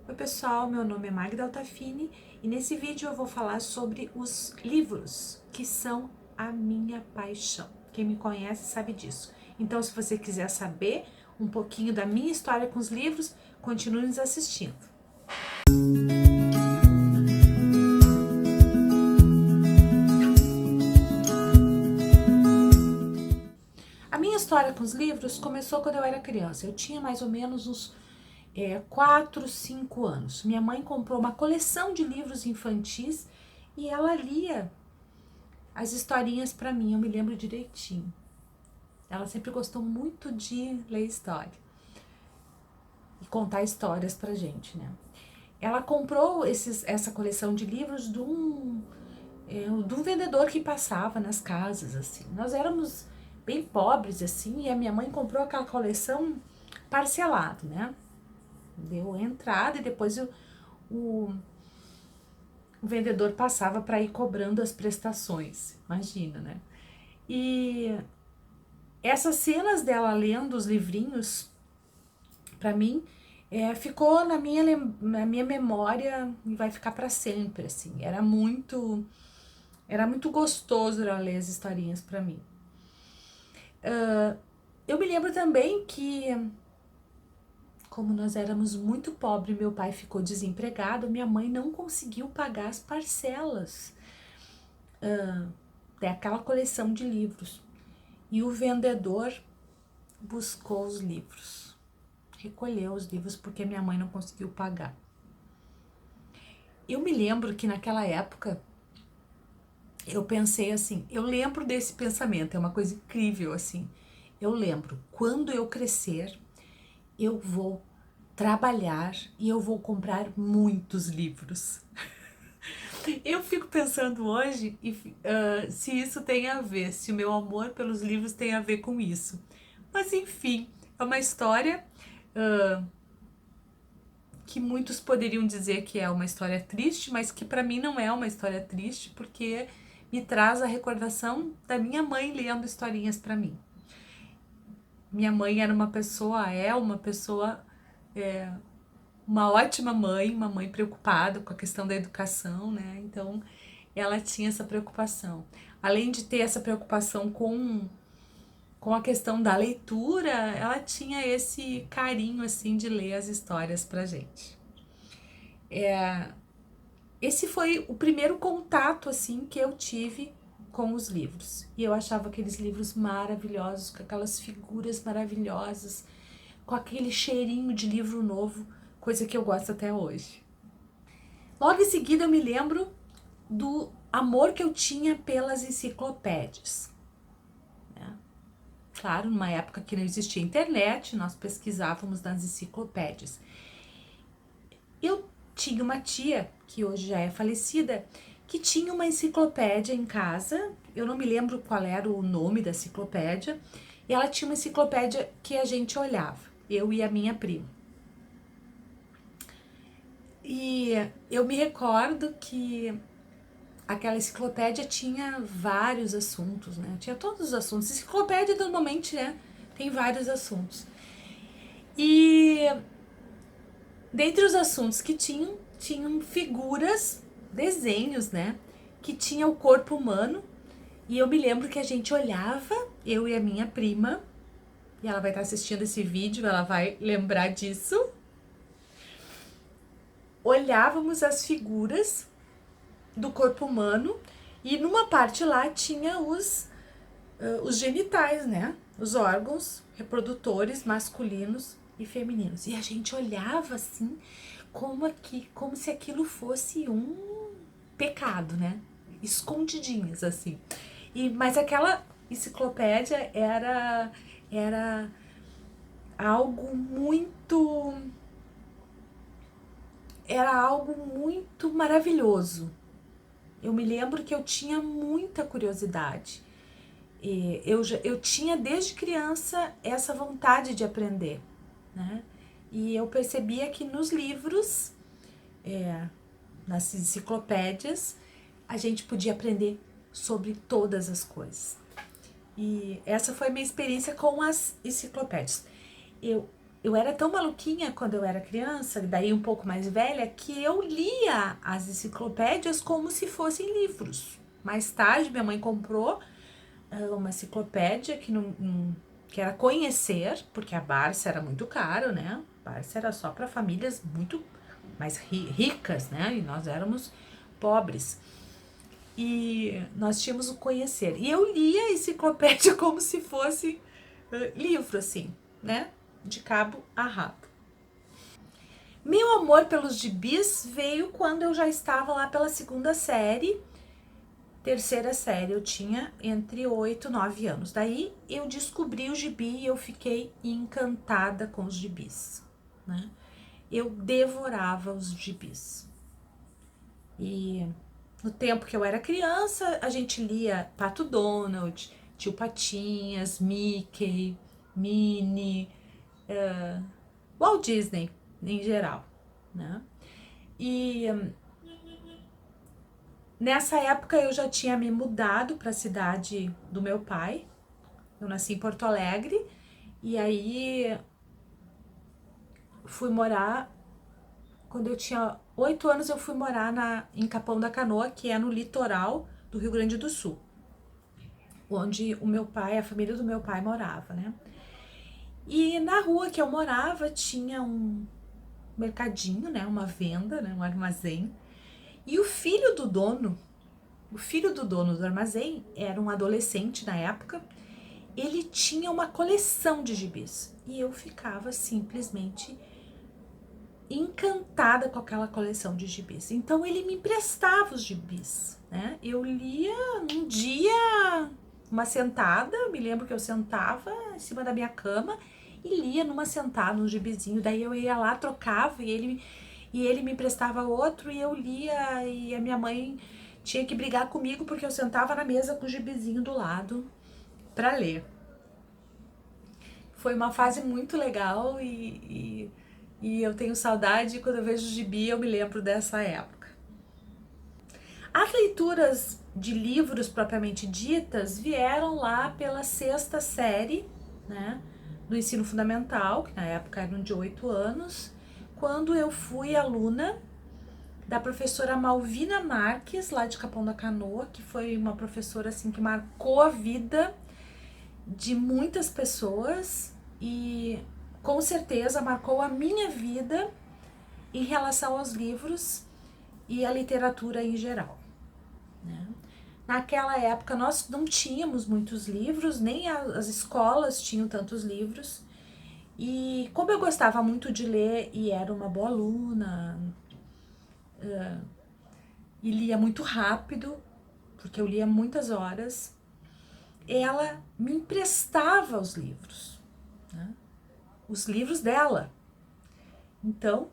Oi pessoal, meu nome é Magda Altafini e nesse vídeo eu vou falar sobre os livros, que são a minha paixão. Quem me conhece sabe disso. Então, se você quiser saber um pouquinho da minha história com os livros, continue nos assistindo. A minha história com os livros começou quando eu era criança. Eu tinha mais ou menos uns 4, 5 anos. Minha mãe comprou uma coleção de livros infantis e ela lia as historinhas para mim, eu me lembro direitinho. Ela sempre gostou muito de ler história e contar histórias pra gente, né? Ela comprou essa coleção de livros de um vendedor que passava nas casas, assim. Nós éramos bem pobres, assim, e a minha mãe comprou aquela coleção parcelado, né? Deu entrada e depois o vendedor passava para ir cobrando as prestações, imagina, né? E essas cenas dela lendo os livrinhos, para mim, ficou na minha memória e vai ficar para sempre, assim. Era muito gostoso ela ler as historinhas para mim. Eu me lembro também que, como nós éramos muito pobres, meu pai ficou desempregado, minha mãe não conseguiu pagar as parcelas daquela coleção de livros. E o vendedor buscou os livros, recolheu os livros porque minha mãe não conseguiu pagar. Eu me lembro que naquela época eu pensei assim, eu lembro desse pensamento, é uma coisa incrível assim. Eu lembro, quando eu crescer, eu vou trabalhar e eu vou comprar muitos livros. Eu fico pensando hoje se isso tem a ver, se o meu amor pelos livros tem a ver com isso. Mas enfim, é uma história que muitos poderiam dizer que é uma história triste, mas que para mim não é uma história triste, porque me traz a recordação da minha mãe lendo historinhas para mim. Minha mãe era uma pessoa, uma ótima mãe, uma mãe preocupada com a questão da educação, né? Então, ela tinha essa preocupação. Além de ter essa preocupação com a questão da leitura, ela tinha esse carinho, assim, de ler as histórias pra gente. Esse foi o primeiro contato, assim, que eu tive com os livros. E eu achava aqueles livros maravilhosos, com aquelas figuras maravilhosas, com aquele cheirinho de livro novo, coisa que eu gosto até hoje. Logo em seguida eu me lembro do amor que eu tinha pelas enciclopédias. Né? Claro, numa época que não existia internet, nós pesquisávamos nas enciclopédias. Eu tinha uma tia, que hoje já é falecida, que tinha uma enciclopédia em casa, eu não me lembro qual era o nome da enciclopédia, e ela tinha uma enciclopédia que a gente olhava, eu e a minha prima. E eu me recordo que aquela enciclopédia tinha vários assuntos, né? Tinha todos os assuntos. Enciclopédia normalmente, né, tem vários assuntos. E dentre os assuntos que tinham figuras, desenhos, né? Que tinha o corpo humano. E eu me lembro que a gente olhava, eu e a minha prima, e ela vai estar assistindo esse vídeo, ela vai lembrar disso. Olhávamos as figuras do corpo humano e numa parte lá tinha os genitais, né? Os órgãos reprodutores masculinos e femininos. E a gente olhava assim como se aquilo fosse um pecado, né? Escondidinhas assim. Mas aquela enciclopédia era algo muito maravilhoso. Eu me lembro que eu tinha muita curiosidade. Eu tinha desde criança essa vontade de aprender, né? E eu percebia que nos livros, nas enciclopédias, a gente podia aprender sobre todas as coisas. E essa foi a minha experiência com as enciclopédias. Eu eu era tão maluquinha quando eu era criança, daí um pouco mais velha, que eu lia as enciclopédias como se fossem livros. Mais tarde, minha mãe comprou uma enciclopédia que era Conhecer, porque a Barça era muito caro, né? A Barça era só para famílias muito mais ricas, né? E nós éramos pobres. E nós tínhamos o Conhecer. E eu lia a enciclopédia como se fosse livro, assim, né? De cabo a rabo. Meu amor pelos gibis veio quando eu já estava lá pela segunda série, terceira série. Eu tinha entre 8 e 9 anos. Daí eu descobri o gibi e eu fiquei encantada com os gibis, né? Eu devorava os gibis. E no tempo que eu era criança, a gente lia Pato Donald, Tio Patinhas, Mickey, Minnie, Walt Disney em geral, né? E nessa época eu já tinha me mudado para a cidade do meu pai. Eu nasci em Porto Alegre e aí fui morar. Quando eu tinha 8 anos, eu fui morar em Capão da Canoa, que é no litoral do Rio Grande do Sul, onde o meu pai, a família do meu pai morava, né? E na rua que eu morava tinha um mercadinho, né? Uma venda, né? Um armazém. E o filho do dono do armazém, era um adolescente na época, ele tinha uma coleção de gibis. E eu ficava simplesmente encantada com aquela coleção de gibis. Então ele me emprestava os gibis, né? Eu lia num dia, uma sentada, me lembro que eu sentava em cima da minha cama e lia numa sentada, um gibizinho. Daí eu ia lá, trocava e ele me emprestava outro e eu lia e a minha mãe tinha que brigar comigo porque eu sentava na mesa com o gibizinho do lado para ler. Foi uma fase muito legal e eu tenho saudade. Quando eu vejo o gibi eu me lembro dessa época. As leituras de livros propriamente ditas vieram lá pela sexta série, né, do ensino fundamental, que na época eram de 8 anos, quando eu fui aluna da professora Malvina Marques, lá de Capão da Canoa, que foi uma professora assim que marcou a vida de muitas pessoas e com certeza marcou a minha vida em relação aos livros e à literatura em geral, né? Naquela época nós não tínhamos muitos livros, nem as escolas tinham tantos livros. E como eu gostava muito de ler e era uma boa aluna, e lia muito rápido, porque eu lia muitas horas, ela me emprestava os livros, né? Os livros dela. Então,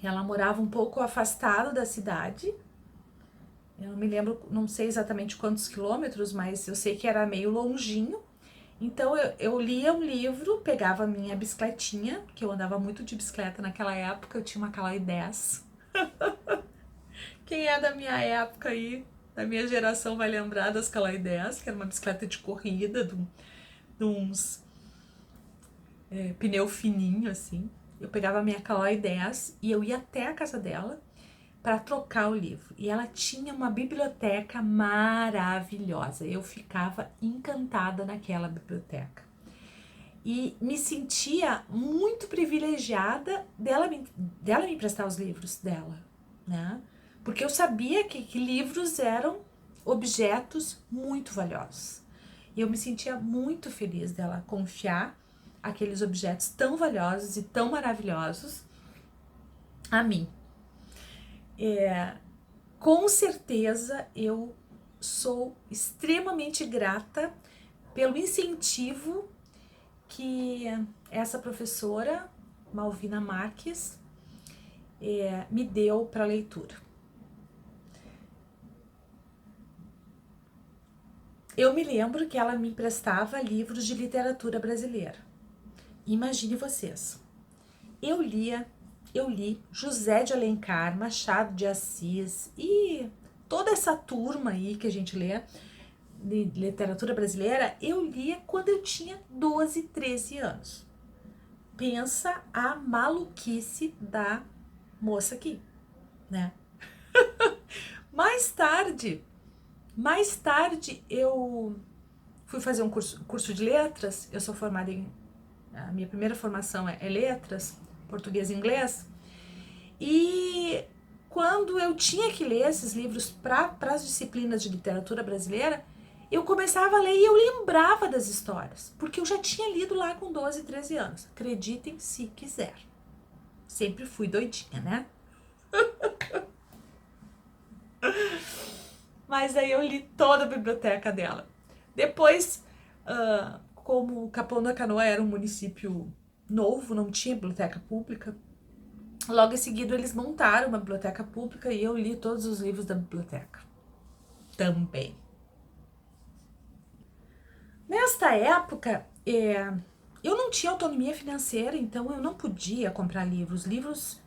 ela morava um pouco afastada da cidade. Eu não me lembro, não sei exatamente quantos quilômetros, mas eu sei que era meio longinho. Então eu lia um livro, pegava a minha bicicletinha, que eu andava muito de bicicleta naquela época, eu tinha uma Caloi 10. Quem é da minha época aí, da minha geração, vai lembrar das Caloi 10, que era uma bicicleta de corrida, de uns pneu fininho assim. Eu pegava a minha Caloi 10 e eu ia até a casa dela para trocar o livro. E ela tinha uma biblioteca maravilhosa. Eu ficava encantada naquela biblioteca. E me sentia muito privilegiada dela me emprestar os livros dela, né? Porque eu sabia que livros eram objetos muito valiosos. E eu me sentia muito feliz dela confiar aqueles objetos tão valiosos e tão maravilhosos a mim. Com certeza eu sou extremamente grata pelo incentivo que essa professora, Malvina Marques, me deu para a leitura. Eu me lembro que ela me emprestava livros de literatura brasileira. Imagine vocês. Eu li José de Alencar, Machado de Assis e toda essa turma aí que a gente lê de literatura brasileira, eu lia quando eu tinha 12, 13 anos. pensa a maluquice da moça aqui, né? Mais tarde eu fui fazer um curso de letras. Eu sou formada a minha primeira formação é letras, português e inglês. E quando eu tinha que ler esses livros para as disciplinas de literatura brasileira, eu começava a ler e eu lembrava das histórias, porque eu já tinha lido lá com 12, 13 anos. Acreditem se quiser. Sempre fui doidinha, né? Mas aí eu li toda a biblioteca dela. Depois, como Capão da Canoa era um município novo, não tinha biblioteca pública, logo em seguida eles montaram uma biblioteca pública e eu li todos os livros da biblioteca também. Nesta época, eu não tinha autonomia financeira, então eu não podia comprar livros. Os livros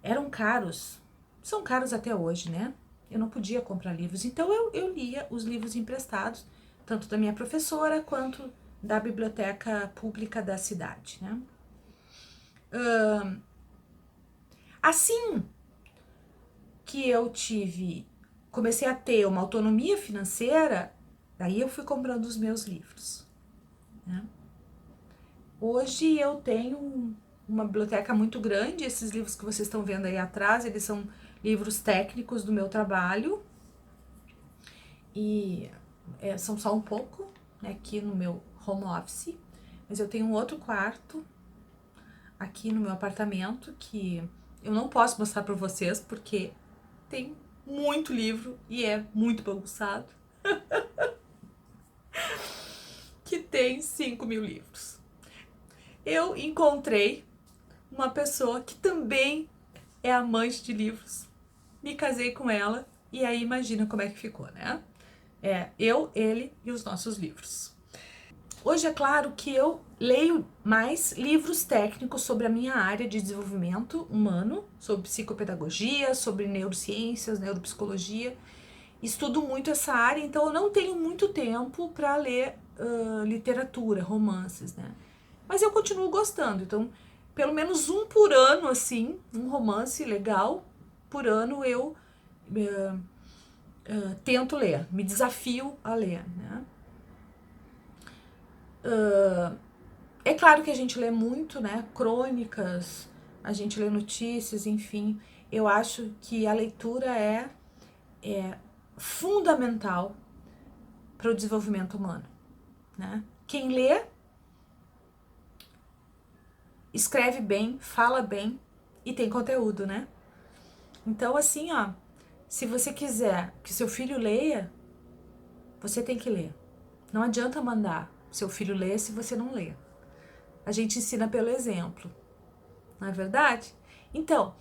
eram caros, são caros até hoje, né? Eu não podia comprar livros, então eu lia os livros emprestados, tanto da minha professora quanto da biblioteca pública da cidade, né? Assim que eu comecei a ter uma autonomia financeira, daí eu fui comprando os meus livros, né? Hoje eu tenho uma biblioteca muito grande. Esses livros que vocês estão vendo aí atrás, eles são livros técnicos do meu trabalho. E são só um pouco, né, aqui no meu home office. Mas eu tenho um outro quarto aqui no meu apartamento que eu não posso mostrar para vocês porque tem muito livro e é muito bagunçado. Que tem 5.000 livros. Eu encontrei uma pessoa que também é amante de livros. Me casei com ela e aí imagina como é que ficou, né? Eu, ele e os nossos livros. Hoje é claro que eu leio mais livros técnicos sobre a minha área de desenvolvimento humano, sobre psicopedagogia, sobre neurociências, neuropsicologia. Estudo muito essa área, então eu não tenho muito tempo para ler literatura, romances, né? Mas eu continuo gostando, então pelo menos um por ano, assim, um romance legal por ano eu tento ler, me desafio a ler, né? É claro que a gente lê muito, né? Crônicas, a gente lê notícias, enfim. Eu acho que a leitura é fundamental para o desenvolvimento humano, né? Quem lê escreve bem, fala bem e tem conteúdo, né? Então, assim, ó, se você quiser que seu filho leia, você tem que ler. Não adianta mandar seu filho ler se você não lê. A gente ensina pelo exemplo, não é verdade? Então,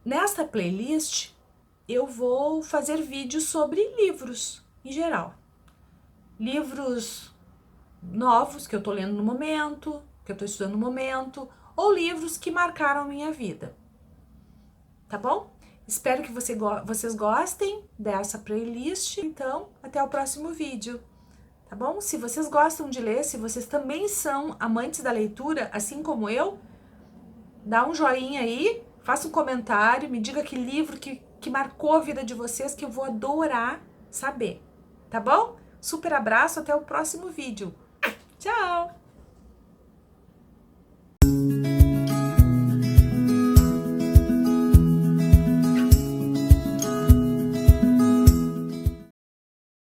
nesta playlist, eu vou fazer vídeos sobre livros em geral. Livros novos que eu tô lendo no momento, que eu tô estudando no momento, ou livros que marcaram a minha vida. Tá bom? Espero que vocês gostem dessa playlist. Então, até o próximo vídeo. Tá bom? Se vocês gostam de ler, se vocês também são amantes da leitura, assim como eu, dá um joinha aí, faça um comentário, me diga que livro que marcou a vida de vocês, que eu vou adorar saber. Tá bom? Super abraço, até o próximo vídeo. Tchau!